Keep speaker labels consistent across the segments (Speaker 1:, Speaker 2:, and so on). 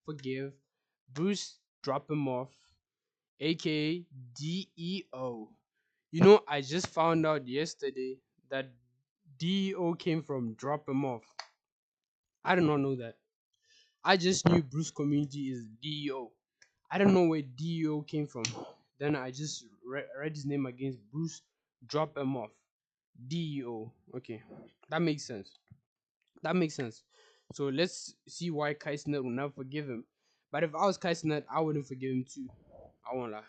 Speaker 1: forgive Bruce Drop Him Off, aka DEO. You know, I just found out yesterday that DEO came from Drop Him Off. I did not know that. I just knew Bruce Community is DEO. I don't know where DEO came from. Then I just read his name against Bruce Drop Him Off. DEO. Okay, that makes sense. That makes sense. So let's see why Kai Cenat will never forgive him. But if I was Kai Cenat, I wouldn't forgive him too. I won't lie.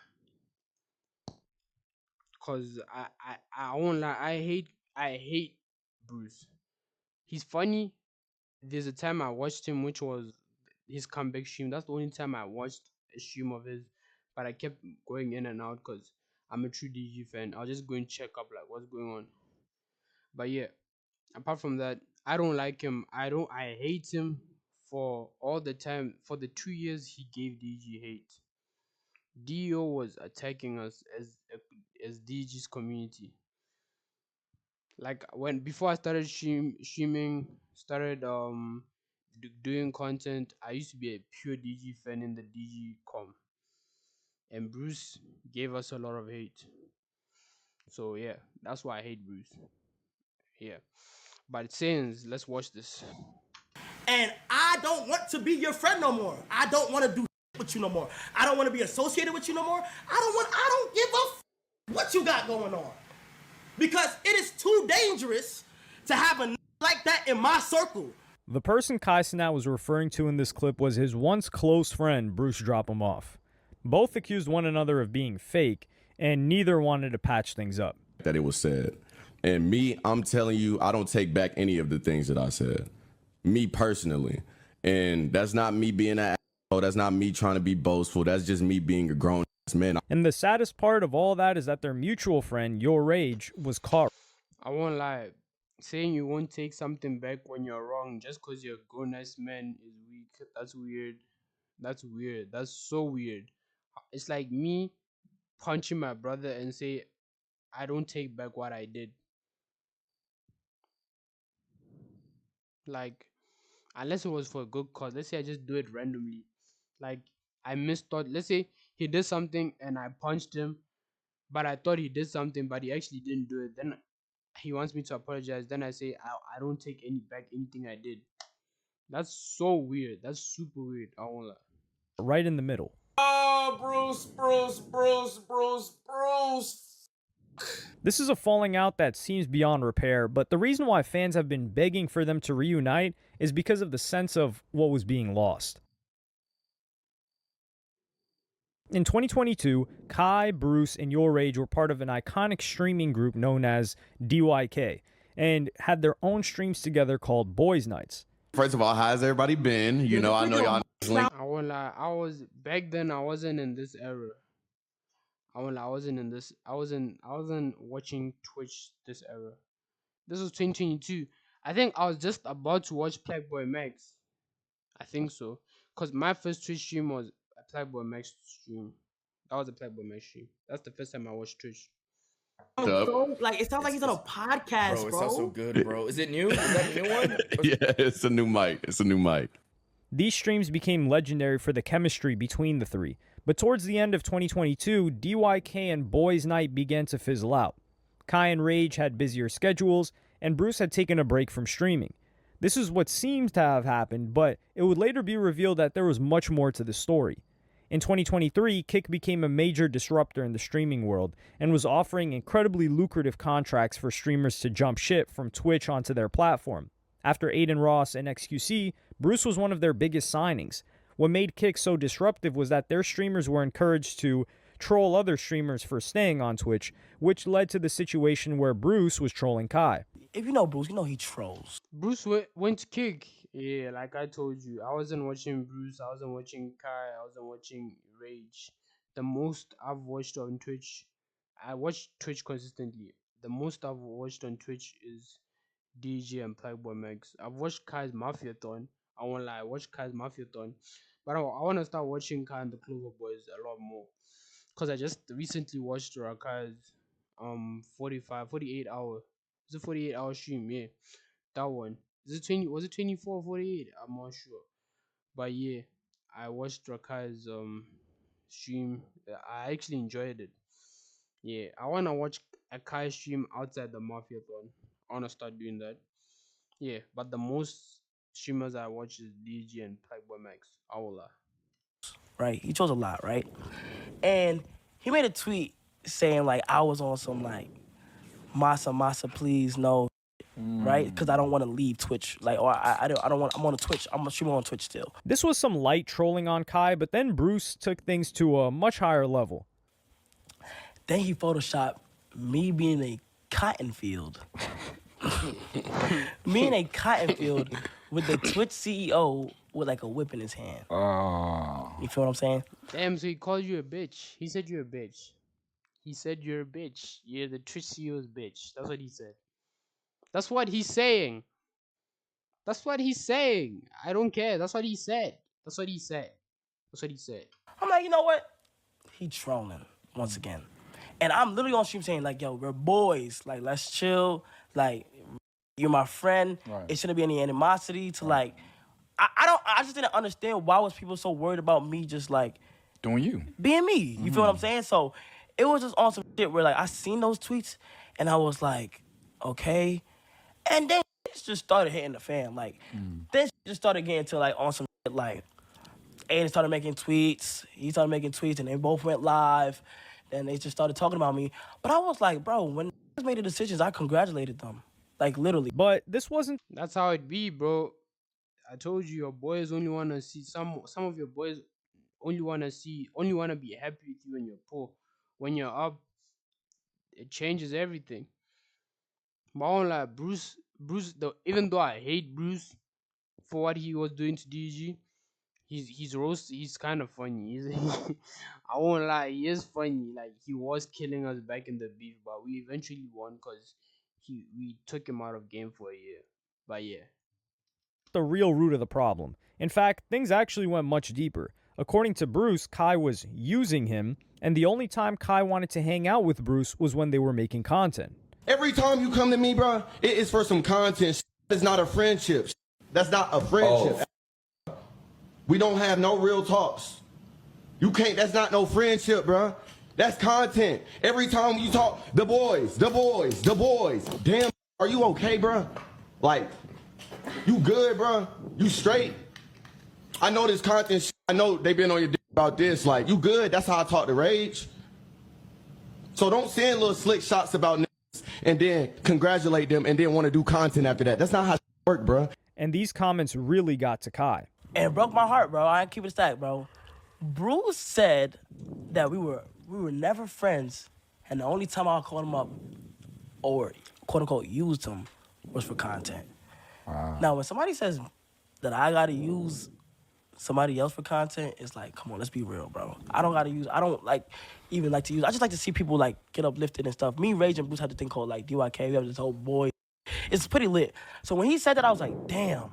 Speaker 1: Cause I won't lie. I hate Bruce. He's funny. There's a time I watched him, which was his comeback stream. That's the only time I watched a stream of his. But I kept going in and out because I'm a true DG fan. I'll just go and check up like what's going on. But yeah, apart from that, I don't like him. I hate him for all the time. For the 2 years he gave DG hate. DO was attacking us as DG's community. Like when before I started streaming, started doing content, I used to be a pure DG fan in the DG com, and Bruce gave us a lot of hate. So yeah, that's why I hate Bruce. Yeah, but since let's watch this.
Speaker 2: And I don't want to be your friend no more. I don't want to do with you no more. I don't want to be associated with you no more. I don't give a what you got going on. Because it is too dangerous to have a like that in my circle.
Speaker 3: The person Kai Cenat was referring to in this clip was his once close friend, BruceDropEmOff. Both accused one another of being fake, and neither wanted to patch things up.
Speaker 4: That it was said. And me, I'm telling you, I don't take back any of the things that I said. Me personally. And that's not me being an asshole. That's not me trying to be boastful. That's just me being a grown man.
Speaker 3: And the saddest part of all that is that their mutual friend, Your Rage, was caught.
Speaker 1: I won't lie. Saying you won't take something back when you're wrong just because you're a grown-ass man is weak. That's weird. That's weird. That's so weird. It's like me punching my brother and say, I don't take back what I did. Like, unless it was for a good cause. Let's say I just do it randomly. Like, I misthought. Let's say he did something and I punched him, but I thought he did something, but he actually didn't do it. Then he wants me to apologize. Then I say, I don't take back anything I did. That's so weird. That's super weird. I won't lie.
Speaker 3: Right in the middle.
Speaker 5: Oh, Bruce.
Speaker 3: This is a falling out that seems beyond repair, but the reason why fans have been begging for them to reunite is because of the sense of what was being lost. In 2022, Kai, Bruce, and Your Rage were part of an iconic streaming group known as DYK, and had their own streams together called Boys Nights.
Speaker 4: First of all, how's everybody been? You know, I know y'all.
Speaker 1: I won't lie. I was back then. I wasn't in this era. I won't lie. I wasn't in this. I wasn't watching Twitch this era. This was 2022. I think I was just about to watch Playboy Max. I think so. Cause my first Twitch stream was a Playboy Max stream. That was a Playboy Max stream. That's the first time I watched Twitch.
Speaker 2: So, like it sounds like he's on a podcast,
Speaker 5: Bro,
Speaker 2: bro.
Speaker 5: it sounds so good, bro. Is it new? Is that a new one?
Speaker 4: Yeah, it's a new mic. It's a new mic.
Speaker 3: These streams became legendary for the chemistry between the three, but towards the end of 2022, DYK and Boys Night began to fizzle out. Kai and Rage had busier schedules, and Bruce had taken a break from streaming. This is what seems to have happened, but it would later be revealed that there was much more to the story. In 2023, Kick became a major disruptor in the streaming world and was offering incredibly lucrative contracts for streamers to jump ship from Twitch onto their platform. After Aiden Ross and XQC, Bruce was one of their biggest signings. What made Kick so disruptive was that their streamers were encouraged to troll other streamers for staying on Twitch, which led to the situation where Bruce was trolling Kai.
Speaker 2: If you know Bruce, you know he trolls.
Speaker 1: Bruce went to Kick. Yeah, like I told you, I wasn't watching Bruce. I wasn't watching Kai. I wasn't watching Rage. The most I've watched on Twitch, I watch Twitch consistently. The most I've watched on Twitch is DJ and Playboy Max. I've watched Kai's Mafiathon. I won't lie, I watched Kai's Mafiathon. But I want to start watching Kai and the Clover Boys a lot more. Because I just recently watched Rakai's 48 hour. It's a 48 hour stream, yeah. That one. Was it 24 or 48? I'm not sure. But yeah, I watched Rakai's stream. I actually enjoyed it. Yeah, I wanna watch a Kai stream outside the Mafiathon. I wanna start doing that. Yeah, but the most streamers I watch is DG and Playboy Max. I will lie.
Speaker 2: Right? He chose a lot, right? And he made a tweet saying like I was on some like masa please no, right? Because I don't want to leave Twitch, like, or I don't want. I'm on a Twitch. I'm streaming on Twitch still.
Speaker 3: This was some light trolling on Kai, but then Bruce took things to a much higher level.
Speaker 2: Then he photoshopped me being a cotton field. Me in a cotton field with the Twitch CEO with like a whip in his hand. You feel what I'm saying?
Speaker 1: Damn, so he called you a bitch. He said you're a bitch. He said you're a bitch. You're the Twitch CEO's bitch. That's what he said. That's what he's saying. That's what he's saying. I don't care. That's what he said. That's what he said. That's what he said.
Speaker 2: I'm like, you know what? He trolling once again. And I'm literally on stream saying, like, yo, we're boys. Like, let's chill. Like, you're my friend.
Speaker 6: Right.
Speaker 2: It shouldn't be any animosity to, like, I just didn't understand why was people so worried about me just, like,
Speaker 6: Doing you.
Speaker 2: being me. You feel what I'm saying? So it was just on some shit where, like, I seen those tweets and I was like, okay. And then it just started hitting the fan. Like, then just started getting to, like, on some shit, like, Aiden started making tweets. He started making tweets, and they both went live. Then they just started talking about me. But I was like, bro, when they made the decisions, I congratulated them. Like, literally.
Speaker 3: But this wasn't
Speaker 1: That's how it be, bro. I told you your boys only wanna see some of your boys only wanna be happy with you when you're poor. When you're up, it changes everything. But I won't lie, even though I hate Bruce for what he was doing to DG, he's kind of funny. I won't lie, he is funny. Like he was killing us back in the beef, but we eventually won because we took him out of game for a year. But yeah.
Speaker 3: the real root of the problem. In fact, things actually went much deeper. According to Bruce, Kai was using him, and the only time Kai wanted to hang out with Bruce was when they were making content.
Speaker 4: Every time you come to me, bro, it is for some content. It's not a friendship. That's not a friendship. We don't have no real talks. You can't, that's not no friendship, bro. That's content. Every time you talk, the boys. Damn, are you okay, bro? Like, you good, bro? You straight? I know this content shit. I know they been on your dick about this. Like, you good? That's how I talk to Rage. So don't send little slick shots about niggas and then congratulate them and then want to do content after that. That's not how it work, bro.
Speaker 3: And these comments really got to Kai.
Speaker 2: And it broke my heart, bro. I ain't keep it stacked, bro. Bruce said that we were never friends, and the only time I called him up or quote unquote used him was for content.
Speaker 6: Wow.
Speaker 2: Now, when somebody says that I gotta use somebody else for content, it's like, come on, let's be real, bro. I don't even like to use. I just like to see people like get uplifted and stuff. Me, Rage, and Bruce had this thing called like DYK. We have this whole boy. It's pretty lit. So when he said that, I was like, damn.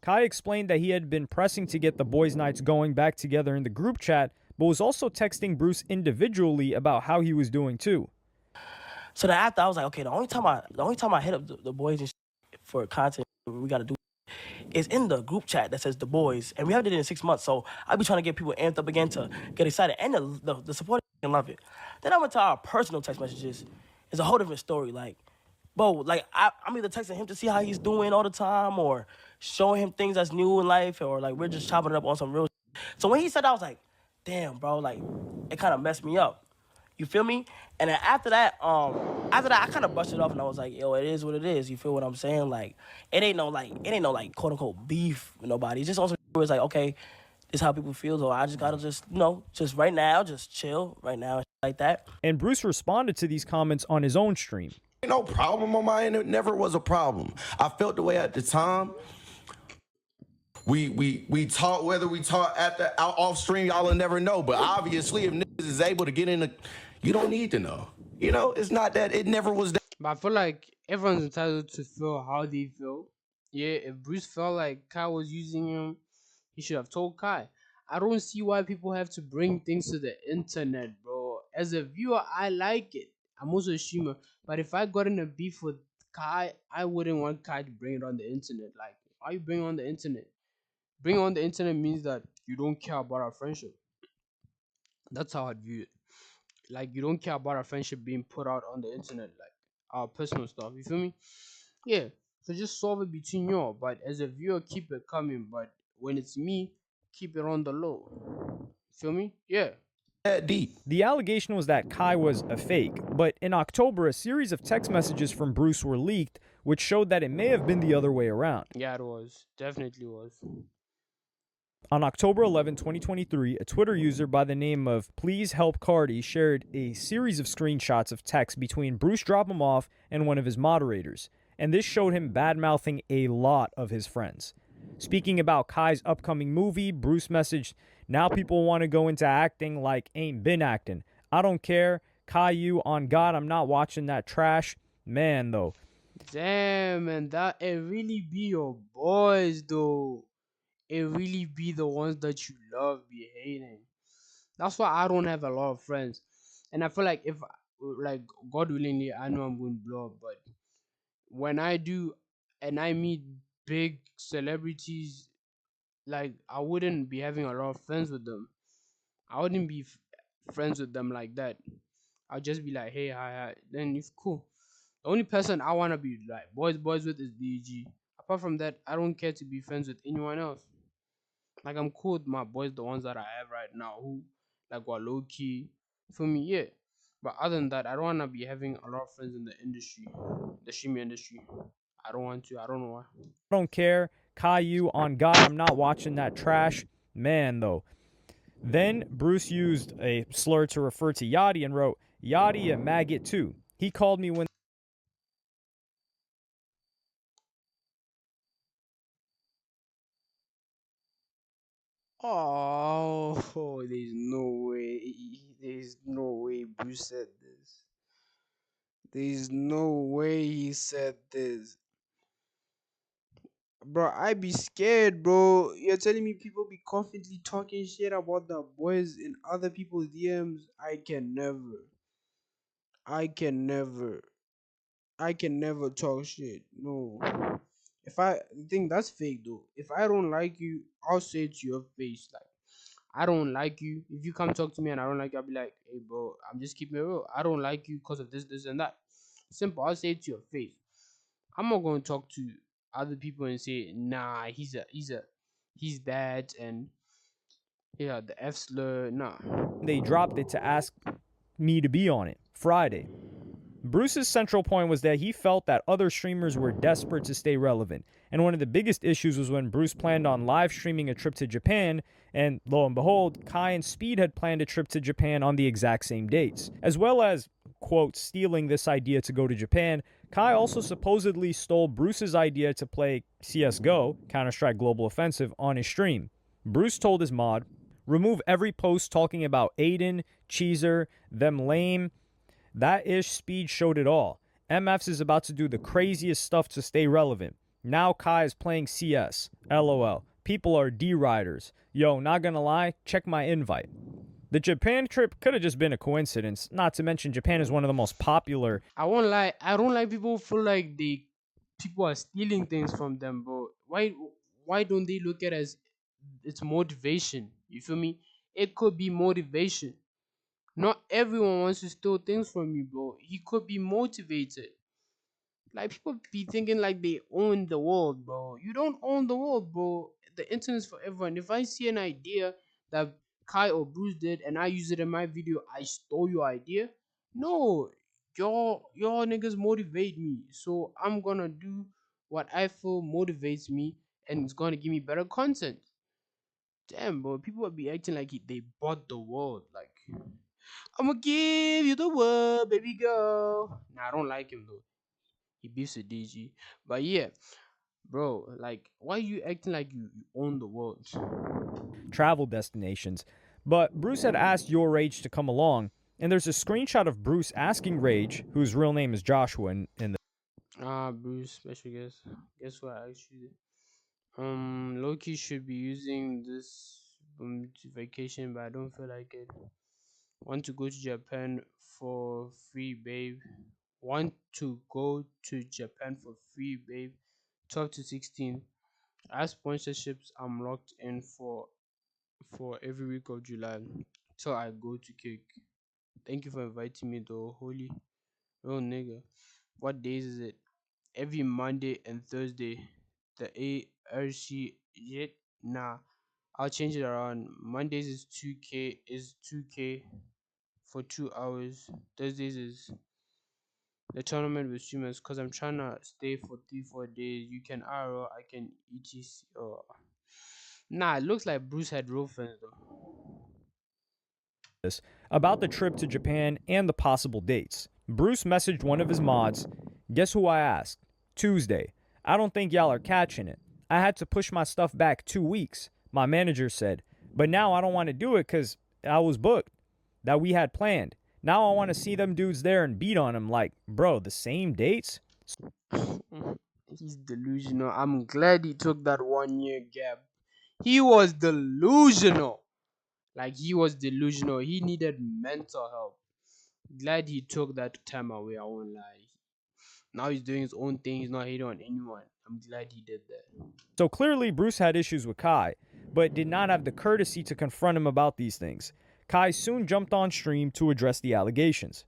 Speaker 3: Kai explained that he had been pressing to get the boys' nights going back together in the group chat, but was also texting Bruce individually about how he was doing too.
Speaker 2: So then after I was like, okay, the only time I hit up the boys and for content we gotta do is in the group chat that says the boys, and we haven't did it in 6 months. So I be trying to get people amped up again to get excited, and the support and love it. Then I went to our personal text messages. It's a whole different story. Like, bro, like I'm either texting him to see how he's doing all the time, or showing him things that's new in life, or like we're just chopping it up on some real. So when he said that, I was like, damn, bro, like it kind of messed me up. You feel me? And then after that, I kind of brushed it off, and I was like, yo, it is what it is. You feel what I'm saying? Like, it ain't no like quote unquote beef with nobody. It's just also where it's like, okay, this is how people feel. So I just gotta just just right now, just chill right now, like that.
Speaker 3: And Bruce responded to these comments on his own stream.
Speaker 4: Ain't no problem on my end. It never was a problem. I felt the way at the time. We talk, whether we talk out off stream, y'all will never know. But obviously, if niggas is able to get in you don't need to know. You know, it's not that, it never was that.
Speaker 1: But I feel like everyone's entitled to feel how they feel. Yeah, if Bruce felt like Kai was using him, he should have told Kai. I don't see why people have to bring things to the internet, bro. As a viewer, I like it. I'm also a streamer. But if I got in a beef with Kai, I wouldn't want Kai to bring it on the internet. Like, why you bring it on the internet? Bring it on the internet means that you don't care about our friendship. That's how I'd view it. Like you don't care about our friendship being put out on the internet, like our personal stuff. You feel me? Yeah. So just solve it between you. But as a viewer, keep it coming. But when it's me, keep it on the low. Feel me? Yeah.
Speaker 4: That deep.
Speaker 3: The allegation was that Kai was a fake, but in October, a series of text messages from Bruce were leaked, which showed that it may have been the other way around.
Speaker 1: Yeah, it was. Definitely was.
Speaker 3: On October 11, 2023, a Twitter user by the name of Please Help Cardi shared a series of screenshots of text between BruceDropEmOff and one of his moderators, and this showed him bad-mouthing a lot of his friends. Speaking about Kai's upcoming movie, Bruce messaged, "Now people want to go into acting like ain't been acting. I don't care. Kai, on God, I'm not watching that trash. Man, though."
Speaker 1: Damn, and that it really be your boys though. It really be the ones that you love be hating. That's why I don't have a lot of friends. And I feel like if like God willingly I know I'm going to blow up, but when I do and I meet big celebrities, like I wouldn't be having a lot of friends with them. I wouldn't be friends with them like that. I'll just be like, hey, hi, hi. Then it's cool. The only person I wanna be like boys with is DG. Apart from that, I don't care to be friends with anyone else. Like I'm cool with my boys, the ones that I have right now, who like were low key for me, yeah. But other than that, I don't wanna be having a lot of friends in the industry, the shimmy industry. I don't want to. I don't know why.
Speaker 3: I don't care. Kai, on God, I'm not watching that trash. Man, though. Then Bruce used a slur to refer to Yachty and wrote, "Yachty a maggot too. He called me when
Speaker 1: Oh, there's no way. There's no way Bruce said this. There's no way he said this. Bro, I be scared, bro. You're telling me people be confidently talking shit about the boys in other people's DMs? I can never. I can never. I can never talk shit. No. If I think that's fake though. If I don't like you, I'll say it to your face. Like I don't like you. If you come talk to me and I don't like you, I'll be like, hey bro, I'm just keeping it real. I don't like you because of this, this, and that. Simple. I'll say it to your face. I'm not going to talk to other people and say, nah, he's that and yeah, the F slur. Nah.
Speaker 3: they dropped it to ask me to be on it, Friday. Bruce's central point was that he felt that other streamers were desperate to stay relevant, and one of the biggest issues was when Bruce planned on live streaming a trip to Japan, and lo and behold, Kai and Speed had planned a trip to Japan on the exact same dates. As well as, quote, stealing this idea to go to Japan, Kai also supposedly stole Bruce's idea to play CSGO, Counter-Strike Global Offensive, on his stream. Bruce told his mod, "Remove every post talking about Aiden, Cheezer, them lame. That ish Speed showed it all. MFs is about to do the craziest stuff to stay relevant. Now Kai is playing CS. LOL. People are D-riders. Yo, not gonna lie, check my invite." The Japan trip could have just been a coincidence, not to mention Japan is one of the most popular.
Speaker 1: I won't lie. I don't like people feel like people are stealing things from them, bro. Why don't they look at it as it's motivation? You feel me? It could be motivation. Not everyone wants to steal things from you, bro. He could be motivated. Like people be thinking like they own the world, bro. You don't own the world, bro. The internet's for everyone. If I see an idea that Kai or Bruce did and I use it in my video, I stole your idea. No, your niggas motivate me, so I'm gonna do what I feel motivates me, and it's gonna give me better content. Damn, bro. People would be acting like they bought the world. Like I'm gonna give you the world, baby girl. Nah, I don't like him though. He beefs with DG. But yeah, bro, like, why you acting like you own the world?
Speaker 3: Travel destinations. But Bruce had asked Your Rage to come along, and there's a screenshot of Bruce asking Rage, whose real name is Joshua in the
Speaker 1: Bruce, special guest. Guess what? Actually, Loki should be using this vacation, but I don't feel like it. Want to go to Japan for free, babe. Want to go to Japan for free, babe. 12 to 16. As sponsorships, I'm locked in for for every week of July till I go to cake. Thank you for inviting me though, holy real nigga. What days is it? Every Monday and Thursday. The ARC yet? Nah. I'll change it around. Mondays is 2K for 2 hours. Thursdays is the tournament with streamers because I'm trying to stay for 3 4 days. You can RO, I can ETC. Oh. Nah, it looks like Bruce had real friends though.
Speaker 3: About the trip to Japan and the possible dates. Bruce messaged one of his mods. Guess who I asked? Tuesday. I don't think y'all are catching it. I had to push my stuff back 2 weeks, my manager said. But now I don't want to do it because I was booked, that we had planned. Now I want to see them dudes there and beat on them like, bro, the same dates?
Speaker 1: He's delusional. I'm glad he took that 1 year gap. He was delusional. Like he was delusional. He needed mental help. Glad he took that time away. I won't lie. Now he's doing his own thing. He's not hating on anyone. I'm glad he did that.
Speaker 3: So clearly Bruce had issues with Kai, but did not have the courtesy to confront him about these things. Kai soon jumped on stream to address the allegations.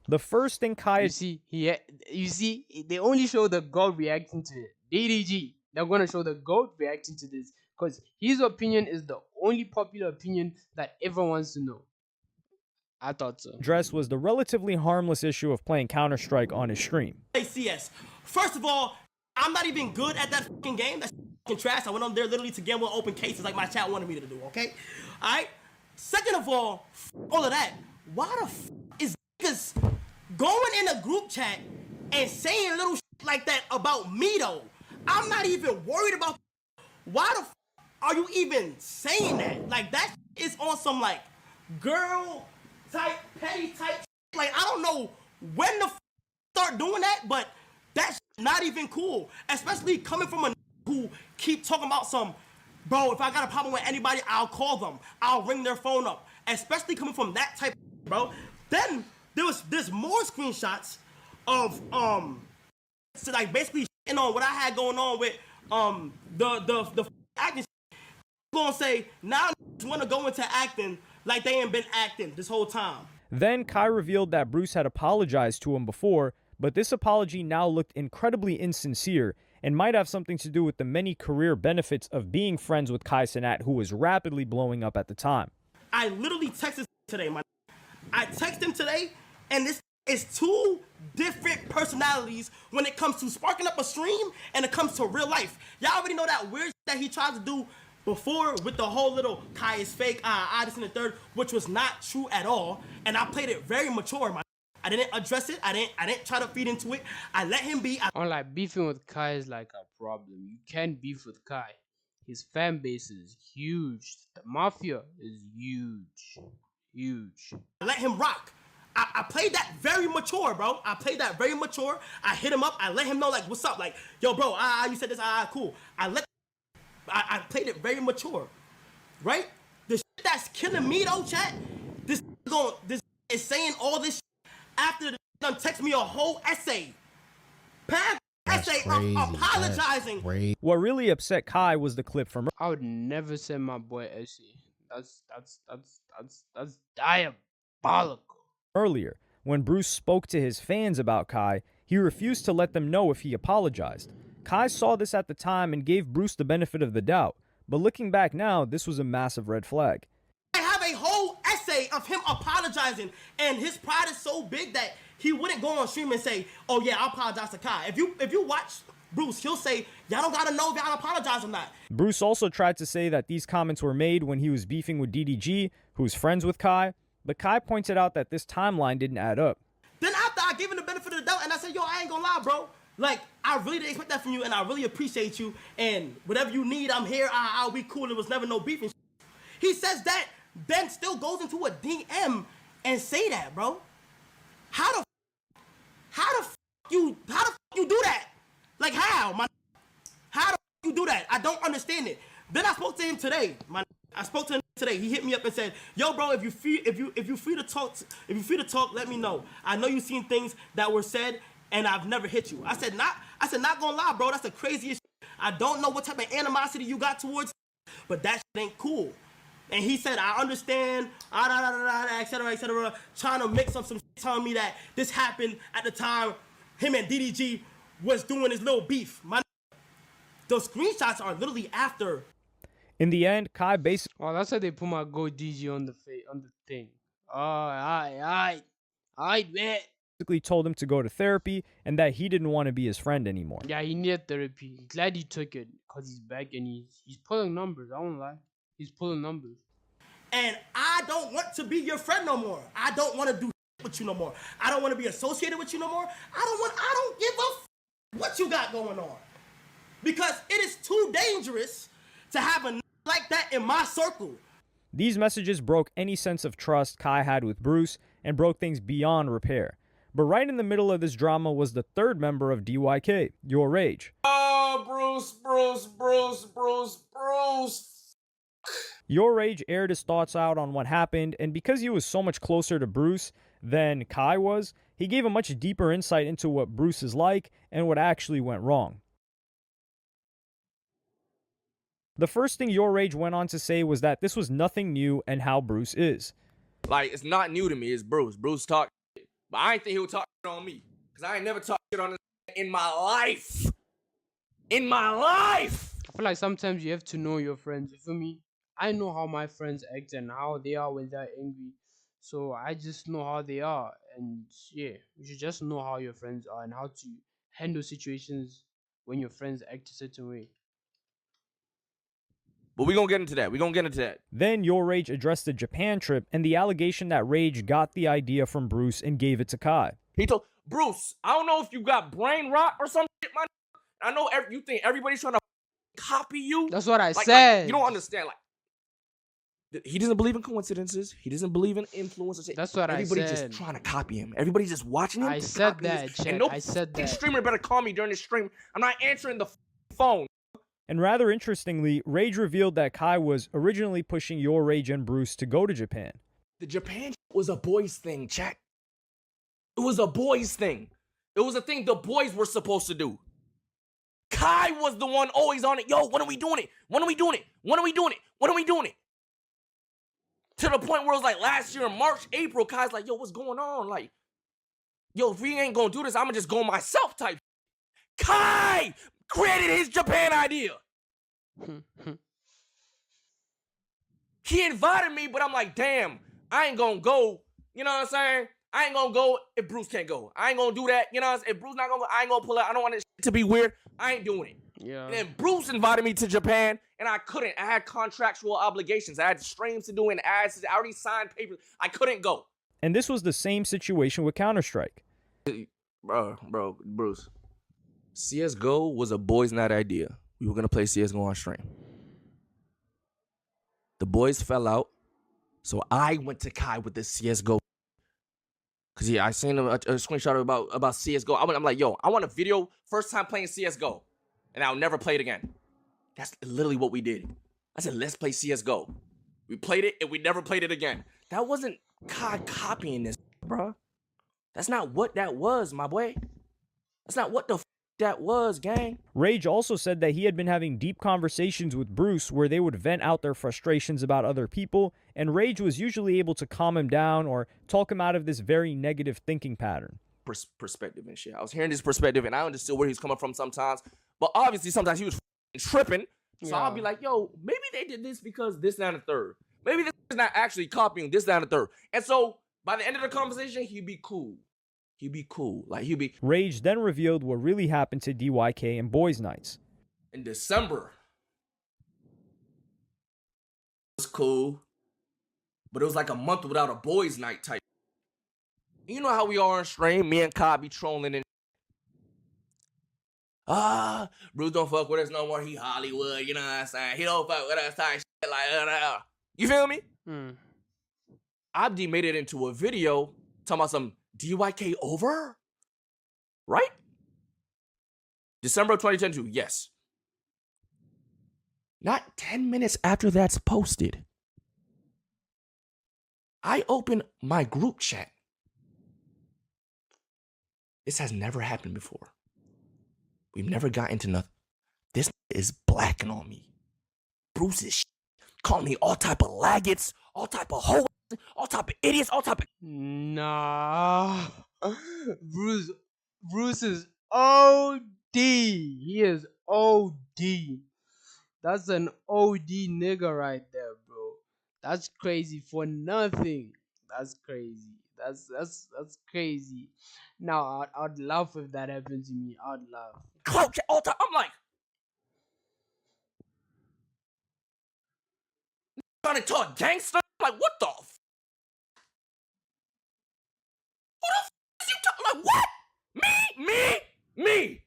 Speaker 3: The first thing Kai...
Speaker 1: You see, they only show the GOAT reacting to it. DDG, they're going to show the GOAT reacting to this because his opinion is the only popular opinion that everyone wants to know. I thought so.
Speaker 3: Address was the relatively harmless issue of playing Counter-Strike on his stream.
Speaker 2: CS. First of all, I'm not even good at that fucking game. That's fucking trash. I went on there literally to gamble open cases like my chat wanted me to do, okay? Alright? Second of all of that, why the is niggas going in a group chat and saying little shit like that about me though? I'm not even worried about why the are you even saying that? Like that is on some like girl type, petty type shit. Like I don't know when to start doing that, but that's not even cool. Especially coming from a who keep talking about some, bro, if I got a problem with anybody, I'll call them. I'll ring their phone up. Especially coming from that type of bro. Then there's more screenshots of so like basically shitting on what I had going on with the acting. Gonna say now want to go into acting like they ain't been acting this whole time.
Speaker 3: Then Kai revealed that Bruce had apologized to him before, but this apology now looked incredibly insincere and might have something to do with the many career benefits of being friends with Kai Cenat, who was rapidly blowing up at the time.
Speaker 2: I literally texted today, I texted him today, and this is two different personalities when it comes to sparking up a stream and it comes to real life. Y'all already know that weird shit that he tried to do before with the whole little Kai is fake, this and the third, which was not true at all. And I played it very mature, I didn't address it. I didn't try to feed into it. I let him be.
Speaker 1: Like beefing with Kai is like a problem. You can't beef with Kai. His fan base is huge. The mafia is huge. Huge.
Speaker 2: I let him rock. I played that very mature, bro. I played that very mature. I hit him up. I let him know, like, what's up? Like, yo, bro, you said this, cool. I played it very mature, right? The shit that's killing me, though, chat, this is saying all this shit after the done text me a whole essay. Essay apologizing.
Speaker 3: What really upset Kai was the clip from...
Speaker 1: I would never send my boy essay. That's diabolical.
Speaker 3: Earlier, when Bruce spoke to his fans about Kai, he refused to let them know if he apologized. Kai saw this at the time and gave Bruce the benefit of the doubt, but looking back now, this was a massive red flag.
Speaker 2: I have a whole essay of him apologizing, and his pride is so big that he wouldn't go on stream and say, oh yeah, I apologize to Kai. If you watch Bruce, he'll say, y'all don't gotta know if y'all apologize or not.
Speaker 3: Bruce also tried to say that these comments were made when he was beefing with DDG, who's friends with Kai, but Kai pointed out that this timeline didn't add up.
Speaker 2: Then after I gave him the benefit of the doubt and I said, yo, I ain't gonna lie, bro. Like, I really didn't expect that from you and I really appreciate you. And whatever you need, I'm here. I'll be cool. It was never no beef and shit. He says that, then still goes into a DM and say that, bro. How the fuck you do that? Like how the you do that? I don't understand it. Then I spoke to him today, He hit me up and said, "Yo, bro, if you free to talk, let me know. I know you've seen things that were said, and I've never hit you." I said, not gonna lie, bro. That's the craziest shit I don't know what type of animosity you got towards, but that shit ain't cool. And he said, I understand, etc., trying to mix up some shit, telling me that this happened at the time him and DDG was doing his little beef. Those screenshots are literally after.
Speaker 3: In the end, Kai basically
Speaker 1: Oh, that's how they put my Go DG on the thing. Oh, I bet.
Speaker 3: told him to go to therapy and that he didn't want to be his friend anymore.
Speaker 1: Yeah, he needed therapy. Glad he took it because he's back and he's pulling numbers. I won't lie. He's pulling numbers.
Speaker 2: And I don't want to be your friend no more. I don't want to do with you no more. I don't want to be associated with you no more. I don't give a what you got going on. Because it is too dangerous to have a like that in my circle.
Speaker 3: These messages broke any sense of trust Kai had with Bruce and broke things beyond repair. But right in the middle of this drama was the third member of DYK, Your Rage.
Speaker 5: Oh, Bruce.
Speaker 3: Your Rage aired his thoughts out on what happened, and because he was so much closer to Bruce than Kai was, he gave a much deeper insight into what Bruce is like and what actually went wrong. The first thing Your Rage went on to say was that this was nothing new and how Bruce is.
Speaker 5: Like, it's not new to me. It's Bruce. Bruce talk shit. But I ain't think he'll talk shit on me. Because I ain't never talked shit on this in my life. In my life!
Speaker 1: I feel like sometimes you have to know your friends. You feel me? I know how my friends act and how they are when they're angry. So I just know how they are. And yeah, you should just know how your friends are and how to handle situations when your friends act a certain way.
Speaker 5: But we gonna get into that.
Speaker 3: Then Your Rage addressed the Japan trip and the allegation that Rage got the idea from Bruce and gave it to Kai.
Speaker 5: He told Bruce, I don't know if you got brain rot or some shit, man. I know you think everybody's trying to copy you.
Speaker 1: That's what I
Speaker 5: Like,
Speaker 1: said.
Speaker 5: you don't understand. Like, he doesn't believe in coincidences. He doesn't believe in influence.
Speaker 1: That's what I said.
Speaker 5: Everybody's just trying to copy him. Everybody's just watching him.
Speaker 1: I
Speaker 5: to
Speaker 1: said
Speaker 5: copy
Speaker 1: that,
Speaker 5: his-
Speaker 1: Chet.
Speaker 5: And no
Speaker 1: I said that.
Speaker 5: streamer better call me during this stream. I'm not answering the phone.
Speaker 3: And rather interestingly, Rage revealed that Kai was originally pushing Your Rage and Bruce to go to Japan.
Speaker 5: The Japan was a boys thing, chat. It was a boys thing. It was a thing the boys were supposed to do. Kai was the one always on it. Yo, when are we doing it? When are we doing it? When are we doing it? When are we doing it? To the point where it was like last year in March, April, Kai's like, yo, what's going on? Like, yo, if we ain't gonna do this, I'm gonna just go myself type. Kai created his Japan idea. He invited me, but I'm like, damn, I ain't gonna go. You know what I'm saying? I ain't gonna go if Bruce can't go. I ain't gonna do that. You know what I'm saying? If Bruce not gonna go, I ain't gonna pull out. I don't want this shit to be weird. I ain't doing it.
Speaker 1: Yeah.
Speaker 5: And then Bruce invited me to Japan, and I couldn't. I had contractual obligations. I had streams to do and ads. I already signed papers. I couldn't go.
Speaker 3: And this was the same situation with Counter-Strike.
Speaker 5: Bro, Bruce. CSGO was a boys' night idea. We were gonna play CSGO on stream. The boys fell out, so I went to Kai with the CSGO. Cause yeah, I seen a screenshot about CSGO. I'm like, yo, I want a video first time playing CSGO, and I'll never play it again. That's literally what we did. I said, let's play CSGO. We played it, and we never played it again. That wasn't Kai copying this, bro. That's not what that was, my boy. That's not what the that was, gang.
Speaker 3: Rage also said that he had been having deep conversations with Bruce where they would vent out their frustrations about other people, and Rage was usually able to calm him down or talk him out of this very negative thinking pattern.
Speaker 5: Perspective and shit. I was hearing this perspective, and I understood where he's coming from sometimes, but obviously sometimes he was tripping. So
Speaker 1: Yeah.
Speaker 5: I'll be like, yo, maybe they did this because this, that, and the third. Maybe this is not actually copying this, that, and the third. And so by the end of the conversation, he'd be cool. He'd be cool. Like, he'd be...
Speaker 3: Rage then revealed what really happened to DYK and Boys Nights.
Speaker 5: In December, it was cool, but it was like a month without a boys' night type. You know how we are on stream, me and Kai be trolling and Bruce don't fuck with us no more, he Hollywood, you know what I'm saying? He don't fuck with us type shit like You feel me? Abdi made it into a video talking about some DYK over? Right? December of 2022, yes. Not 10 minutes after that's posted, I open my group chat. This has never happened before. We've never gotten into nothing. This is blacking on me. Bruce is calling me all type of laggots, all type of hoes, all type of idiots, all type of...
Speaker 1: Nah. Bruce is OD. He is OD. That's an OD nigga right there, bro. That's crazy for nothing. That's crazy. That's crazy. Now I'd laugh if that happened to me. I'd laugh.
Speaker 5: clout all time. I'm like, trying to talk gangster? I'm like, what the f? Who the f is you talking? Like, what? Me?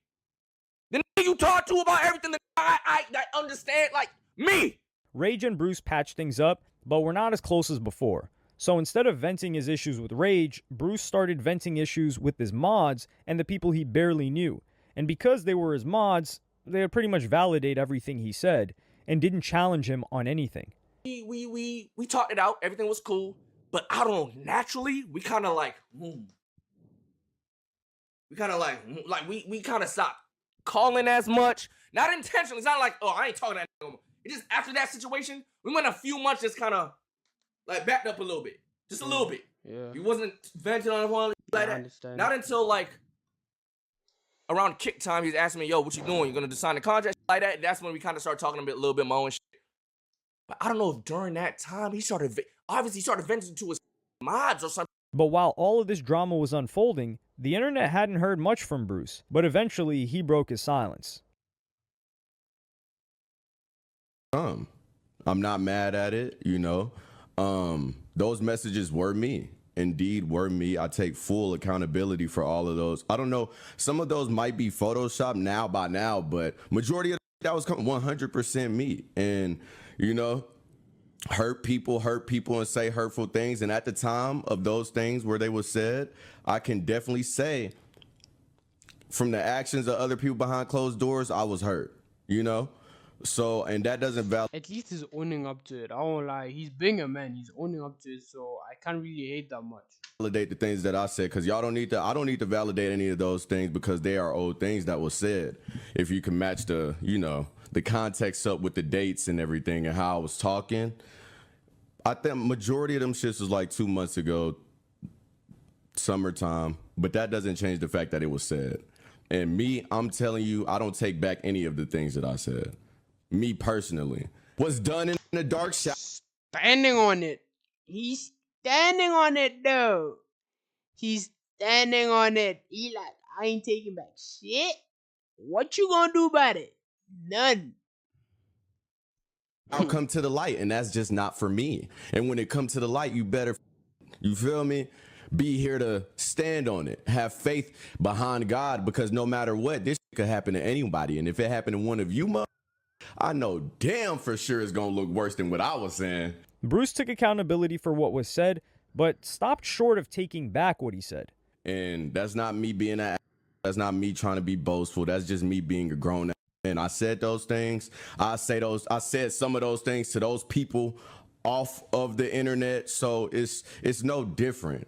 Speaker 5: The nigga you talk to about everything that I understand, like, me.
Speaker 3: Rage and Bruce patched things up, but were not as close as before. So instead of venting his issues with Rage, Bruce started venting issues with his mods and the people he barely knew. And because they were his mods, they would pretty much validate everything he said and didn't challenge him on anything.
Speaker 5: We talked it out, everything was cool, but I don't know, naturally, we kind of like, we kind of stopped calling as much. Not intentionally, it's not like, oh, I ain't talking to that no more. It just, after that situation, we went a few months just kind of like backed up a little bit. Just a little bit.
Speaker 1: Yeah.
Speaker 5: He wasn't venting on one like that.
Speaker 1: Understand.
Speaker 5: Not until like around kick time, he's asking me, yo, what you doing? You gonna sign the contract like that? That's when we kind of started talking a little bit more and shit. But I don't know if during that time he started venting to his mods or something.
Speaker 3: But while all of this drama was unfolding, the internet hadn't heard much from Bruce, but eventually he broke his silence.
Speaker 4: I'm not mad at it, you know. Those messages were me. Indeed were me. I take full accountability for all of those. I don't know, some of those might be photoshopped now by now, but majority of that was 100% me. And, you know, hurt people and say hurtful things. And at the time of those things where they were said, I can definitely say from the actions of other people behind closed doors, I was hurt, you know? So, and that doesn't validate.
Speaker 1: At least he's owning up to it. I won't lie. He's being a man. He's owning up to it. So I can't really hate that much.
Speaker 4: Validate the things that I said, because I don't need to validate any of those things because they are old things that were said. If you can match the, you know, the context up with the dates and everything and how I was talking, I think majority of them shits was like 2 months ago, summertime, but that doesn't change the fact that it was said. And me, I'm telling you, I don't take back any of the things that I said. Me personally. What's done in the dark shop.
Speaker 1: Standing on it. He's standing on it though. He's standing on it. He like, I ain't taking back shit. What you gonna do about it? None.
Speaker 4: I'll come to the light, and that's just not for me. And when it comes to the light, you better, you feel me? Be here to stand on it. Have faith behind God, because no matter what, this could happen to anybody. And if it happened to one of you, I know damn for sure it's gonna look worse than what I was saying.
Speaker 3: Bruce took accountability for what was said, but stopped short of taking back what he said.
Speaker 4: And that's not me being that's not me trying to be boastful. That's just me being a grown man. I said those things. I said some of those things to those people off of the internet. So it's no different.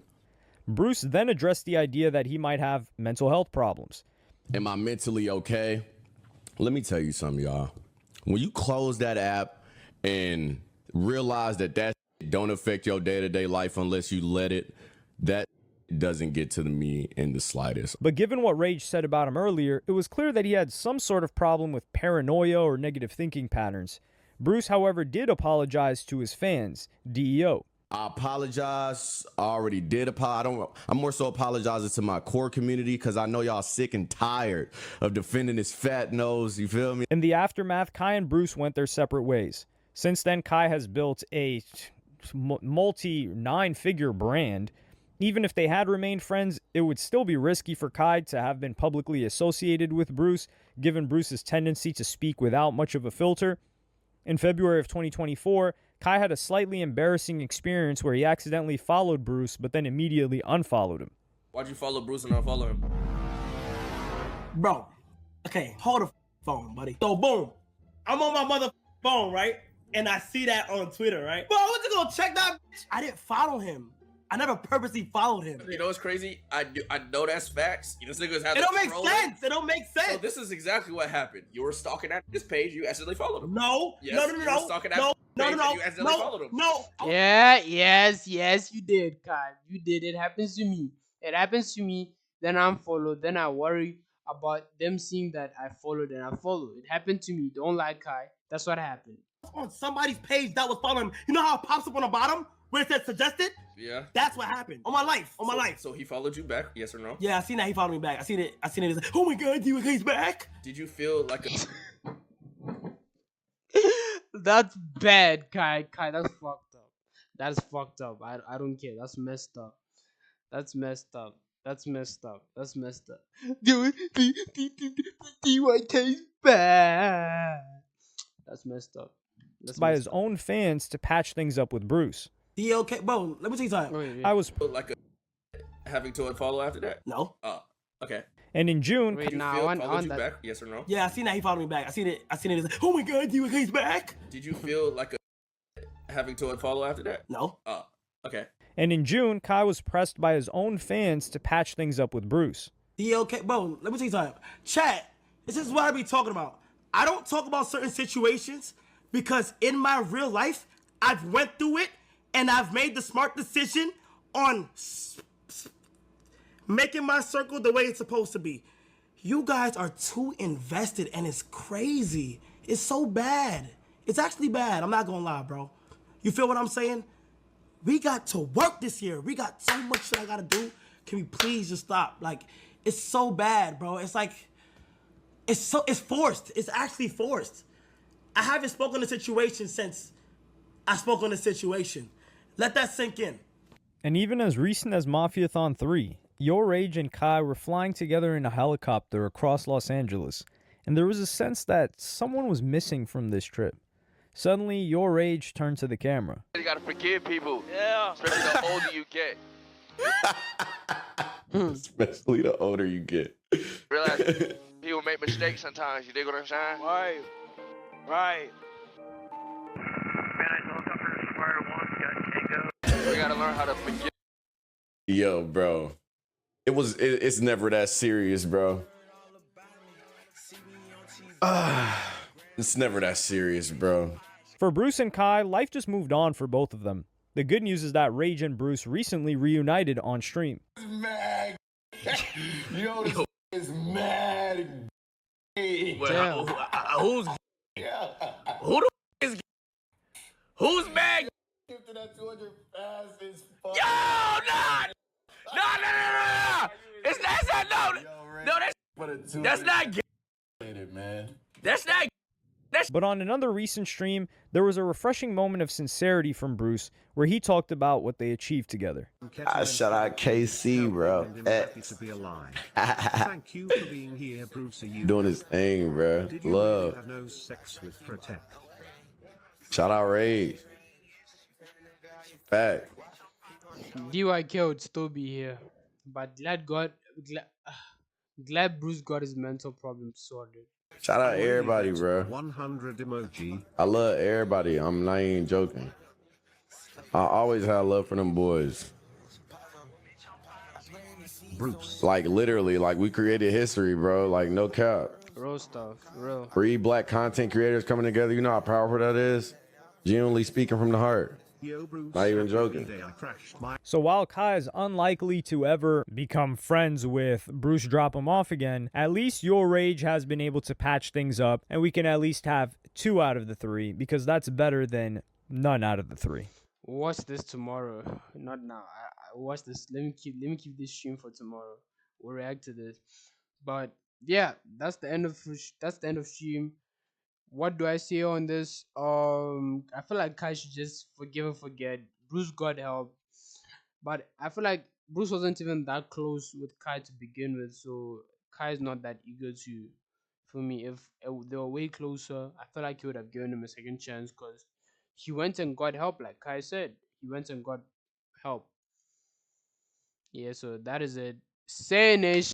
Speaker 3: Bruce then addressed the idea that he might have mental health problems.
Speaker 4: Am I mentally okay? Let me tell you something, y'all. When you close that app and realize that don't affect your day-to-day life unless you let it, that doesn't get to me in the slightest.
Speaker 3: But given what Rage said about him earlier, it was clear that he had some sort of problem with paranoia or negative thinking patterns. Bruce, however, did apologize to his fans, DEO.
Speaker 4: I apologize. I already did apologize. I'm more so apologizing to my core community because I know y'all sick and tired of defending his fat nose. You feel me?
Speaker 3: In the aftermath, Kai and Bruce went their separate ways. Since then, Kai has built a multi-9-figure brand. Even if they had remained friends, it would still be risky for Kai to have been publicly associated with Bruce, given Bruce's tendency to speak without much of a filter. In February of 2024, Kai had a slightly embarrassing experience where he accidentally followed Bruce, but then immediately unfollowed him.
Speaker 5: Why'd you follow Bruce and unfollow him?
Speaker 2: Bro, okay, hold the phone, buddy. So boom, I'm on my mother phone, right? And I see that on Twitter, right? Bro, I went to go check that bitch. I didn't follow him. I never purposely followed him.
Speaker 5: You know what's crazy? I know that's facts. This nigga's had
Speaker 2: It don't make sense. It don't make sense.
Speaker 5: So this is exactly what happened. You were stalking at his page. You accidentally followed him.
Speaker 2: No.
Speaker 5: Yes,
Speaker 2: No.
Speaker 5: you were stalking at his page and you accidentally followed him.
Speaker 2: No.
Speaker 1: Yeah, yes, you did, Kai. You did. It happens to me. It happens to me. Then I'm followed. Then I worry about them seeing that I followed and I follow. It happened to me. Don't lie, Kai. That's what happened.
Speaker 2: On somebody's page that was following him. You know how it pops up on the bottom where it says suggested?
Speaker 5: Yeah.
Speaker 2: That's what happened. On my life. On my life.
Speaker 5: So he followed you back, yes or no?
Speaker 2: Yeah, I seen that he followed me back. I seen it. It's like, oh my god, he's back.
Speaker 5: Did you feel like a
Speaker 1: That's bad, Kai. Kai, that's fucked up. That's fucked up. I don't care. That's messed up. That's messed up. That's messed up. That's messed up. DYK's bad. That's messed up. That's
Speaker 3: by
Speaker 1: messed
Speaker 3: his
Speaker 1: up.
Speaker 3: own fans to patch things up with Bruce.
Speaker 2: DLK, bro, let me tell you something.
Speaker 1: Wait.
Speaker 3: I was,
Speaker 5: like a having to unfollow after that?
Speaker 2: No.
Speaker 5: Oh, okay.
Speaker 3: and in June,
Speaker 1: Wait,
Speaker 5: Did you
Speaker 1: nah,
Speaker 5: feel
Speaker 1: on
Speaker 5: followed you
Speaker 1: that.
Speaker 5: back, yes or no?
Speaker 2: Yeah, I seen that he followed me back. I seen it. It's like, oh my god, he's back.
Speaker 5: Did you feel like a having to unfollow after that?
Speaker 2: No.
Speaker 5: Oh, okay.
Speaker 3: and in June, Kai was pressed by his own fans to patch things up with Bruce.
Speaker 2: DLK, bro, let me tell you something. Chat, this is what I be talking about. I don't talk about certain situations because in my real life, I've went through it and I've made the smart decision on making my circle the way it's supposed to be. You guys are too invested and it's crazy. It's so bad. It's actually bad. I'm not gonna lie, bro. You feel what I'm saying? We got to work this year. We got so much shit I gotta do. Can we please just stop? Like, it's so bad, bro. It's like, it's forced. It's actually forced. I haven't spoken the situation since I spoke on the situation. Let that sink in.
Speaker 3: And even as recent as Mafiathon 3, Your Rage and Kai were flying together in a helicopter across Los Angeles, and there was a sense that someone was missing from this trip. Suddenly, Your Rage turned to the camera.
Speaker 6: You gotta forgive people. Yeah. Especially the older you get.
Speaker 4: Especially the older you get.
Speaker 6: Realize people make mistakes sometimes. You dig what I'm saying? Right. Right. We gotta learn how to forgive.
Speaker 4: Yo, bro. It's never that serious, bro. It's never that serious, bro.
Speaker 3: For Bruce and Kai, life just moved on for both of them. The good news is that Rage and Bruce recently reunited on stream.
Speaker 7: Mad. Yo, this is mad.
Speaker 6: Well, who's who the is who's mad?
Speaker 7: After that 200 fast is fuck.
Speaker 6: Yo, no. It's that's not that's not gay.
Speaker 7: Man.
Speaker 6: That's not.
Speaker 3: But on another recent stream, there was a refreshing moment of sincerity from Bruce where he talked about what they achieved together.
Speaker 8: Shout out KC, bro.
Speaker 9: Thank you for being here, Bruce.
Speaker 4: Doing his thing, bro.
Speaker 9: Did you
Speaker 4: Love.
Speaker 9: have no sex with Protect?
Speaker 4: Shout out Rage. Fact.
Speaker 1: DYK would still be here, but glad Bruce got his mental problems sorted.
Speaker 4: Shout out everybody, bro.
Speaker 9: 100 emoji.
Speaker 4: I love everybody. I'm not even joking. I always had love for them boys.
Speaker 9: Bruce.
Speaker 4: Like literally, like we created history, bro. Like no cap.
Speaker 1: Real stuff, real.
Speaker 4: 3 black content creators coming together. You know how powerful that is? Genuinely speaking from the heart.
Speaker 9: Yo, Bruce.
Speaker 4: Not even joking.
Speaker 9: Today I crashed my
Speaker 3: So while Kai is unlikely to ever become friends with Bruce Drop-Em-Off again, at least Your Rage has been able to patch things up, and we can at least have 2 out of the 3, because that's better than none out of the 3.
Speaker 1: Watch this tomorrow. Not now. I watch this. Let me keep this stream for tomorrow. We'll react to this. But yeah, that's the end of stream. What do I say on this? I feel like Kai should just forgive and forget. Bruce got help, but I feel like Bruce wasn't even that close with Kai to begin with, so Kai is not that eager to. For me, if they were way closer, I feel like he would have given him a second chance because he went and got help, like Kai said. He went and got help. Yeah, so that is it. Say